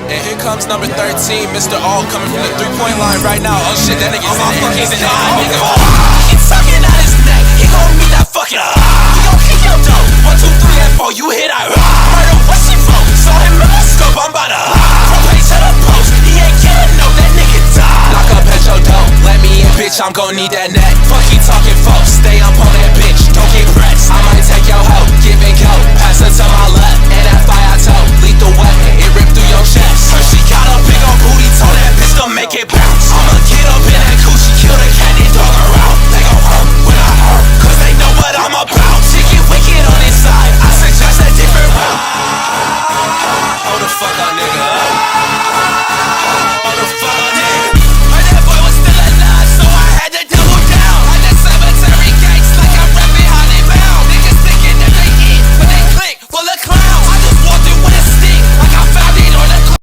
And here comes number 13, Mr. All coming from the 3-point line right now. Oh shit, that nigga's in there. He's in there. He's sucking out his neck. He gon' meet that fucking We gon' kick your dough. 1, 2, 3, and 4. You hit that murder. What's he flow? Saw him in my scope. I'm about to from page to the post. He ain't getting no. That nigga die. Knock up at your door. Let me in, bitch. I'm gon' need that neck. Fuck he talking, folks.